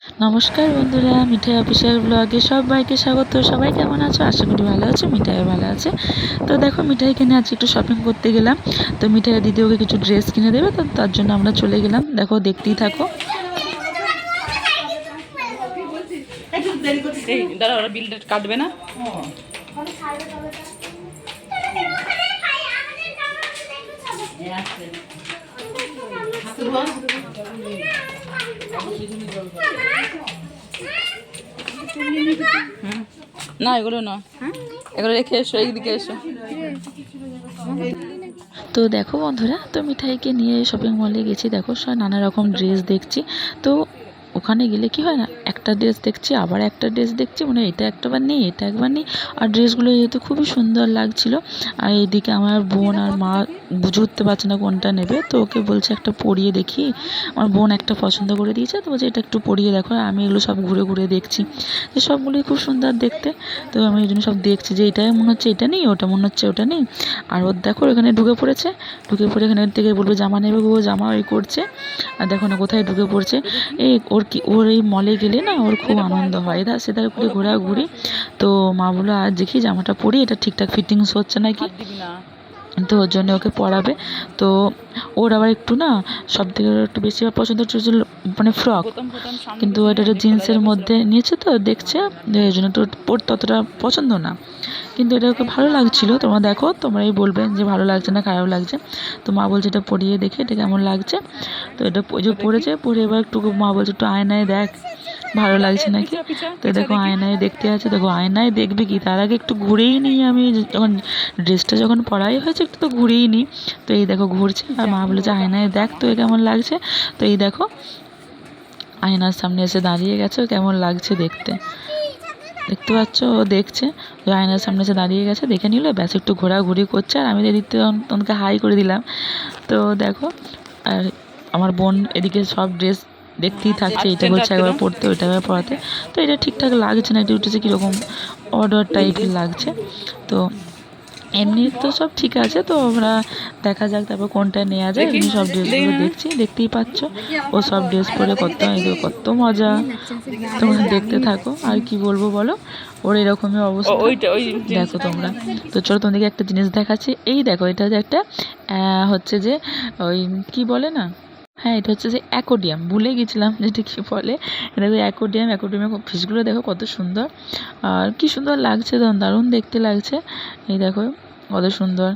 নমস্কার বন্ধুরা, মিঠাই অফিসিয়াল ব্লগে সবাইকে স্বাগত। সবাই কেমন আছো? আশা করি ভালো আছো, মিঠাইও ভালো আছে। তো দেখো, মিঠাই কিনে আজকে একটু শপিং করতে গেলাম। তো মিঠাই দিদি ওকে কিছু ড্রেস কিনে দেবে, তো তার জন্য আমরা চলে গেলাম। দেখো, দেখতেই থাকো। কাটবে না। না, এগুলো না, এগুলো রেখে এসো, এইদিকে এসো। তো দেখো বন্ধুরা, তো মিঠাইকে নিয়ে শপিং মলে গেছি। দেখো, সব নানা রকম ড্রেস দেখছি। তো ওখানে গেলে কি হয় না, একটা ড্রেস দেখছি, আবার একটা ড্রেস দেখছি, মানে এটা একটাবার নেই, এটা একবার নেই। আর ড্রেসগুলো যেহেতু খুবই সুন্দর লাগছিল। আর এইদিকে আমার বোন আর মা বুঝে উঠতে পারছে না কোনটা নেবে, তো ওকে বলছে একটা পরিয়ে দেখি। আমার বোন একটা পছন্দ করে দিয়েছে, তো বলছে এটা একটু পরিয়ে দেখো। আমি এগুলো সব ঘুরে ঘুরে দেখছি, যে সবগুলোই খুব সুন্দর দেখতে। তো আমি এই জন্য সব দেখছি, যে এটাই মনে হচ্ছে এটা নেই, ওটা মনে হচ্ছে ওটা নেই। আর ওর দেখো এখানে ঢুকে পড়েছে, ঢুকে পড়ে এখানে থেকে বলবে জামা নেবে গো, জামা ওই করছে। আর দেখো না কোথায় ঢুকে পড়ছে। ওর এই মলে গেলে না ওর খুব আনন্দ হয়, এধার সেধার করে ঘোরাঘুরি। তো মা বললো আজ দেখি জামাটা পরি, এটা ঠিকঠাক ফিটিংস হচ্ছে নাকি। তো ওর জন্য ওকে পরাবে। তো ওর আবার একটু না, সব থেকে একটু বেশি পছন্দ হচ্ছে মানে ফ্রক। কিন্তু এটা একটা জিন্সের মধ্যে নিয়েছে, তো দেখছে, এই জন্য তো পরতে অতটা পছন্দ না। কিন্তু এটা ওকে ভালো লাগছিল। তোমরা দেখো, তোমরাই বলবে যে ভালো লাগছে না খারাপ লাগছে। তো মা বলছে এটা পরিয়ে দেখে এটা কেমন লাগছে। তো এটা যে পরেছে, পরে এবার একটু মা বলছে একটু আয়নায় দেখ ভালো লাগছে নাকি। তো দেখো আয়নায় দেখতে আছে। দেখো আয়নায় দেখবে কি, তার আগে একটু ঘুরেই নিই আমি, যখন ড্রেসটা যখন পরাই হয়েছে একটু তো ঘুরেই নিই। তো এই দেখো ঘুরছে, আর মা বলেছে আয়নায় দেখ তো কেমন লাগছে। তো এই দেখো আয়নার সামনে এসে দাঁড়িয়ে গেছে, কেমন লাগছে দেখতে। দেখতে পাচ্ছ, ও দেখছে, ওই আয়নার সামনে এসে দাঁড়িয়ে গেছে, দেখে নিল, ব্যাস একটু ঘোরাঘুরি করছে। আর আমি এদিকে তোমাকে হাই করে দিলাম। তো দেখো, আর আমার বোন এদিকে সব ড্রেস দেখতেই থাকছে, এটা বলছে একবার পরতে, ওইটা একবার পরাতে। তো এটা ঠিকঠাক লাগছে না, এটা উঠেছে কীরকম অর্ডার টাইপের লাগছে। তো এমনি তো সব ঠিক আছে। তো আমরা দেখা যাক তারপর কোনটা নেওয়া যায়। এমনি সব ড্রেসগুলো দেখছি, দেখতেই পাচ্ছ ও সব ড্রেস পরে কত মজা। তোমরা দেখতে থাকো, আর কি বলবো বলো, ওর এরকমই অবস্থা। দেখো তোমরা, তো চলো তোমাদেরকে একটা জিনিস দেখাচ্ছি। এই দেখো, এটা যে একটা হচ্ছে যে ওই কি বলে না, হ্যাঁ এটা হচ্ছে যে অ্যাকোডিয়াম, ভুলে গেছিলাম যেটা কী বলে। দেখো অ্যাকোডিয়ামের ফিশগুলো দেখো কত সুন্দর, আর কি সুন্দর লাগছে, দারুণ দেখতে লাগছে। এই দেখো কত সুন্দর।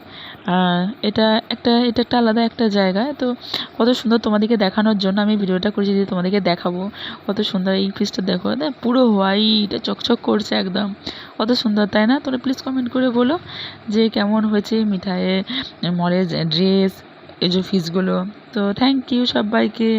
আর এটা একটা আলাদা একটা জায়গায়। তো কত সুন্দর তোমাদেরকে দেখানোর জন্য আমি ভিডিওটা করেছি, যে তোমাদেরকে দেখাবো কত সুন্দর। এই ফিশটা দেখো, পুরো হোয়াইট, চকচক করছে একদম, কত সুন্দর তাই না? তোমরা প্লিজ কমেন্ট করে বলো যে কেমন হয়েছে মিঠাইয়ের মলের ড্রেস, এই যে ফিশগুলো। তো থ্যাংক ইউ সবাইকে।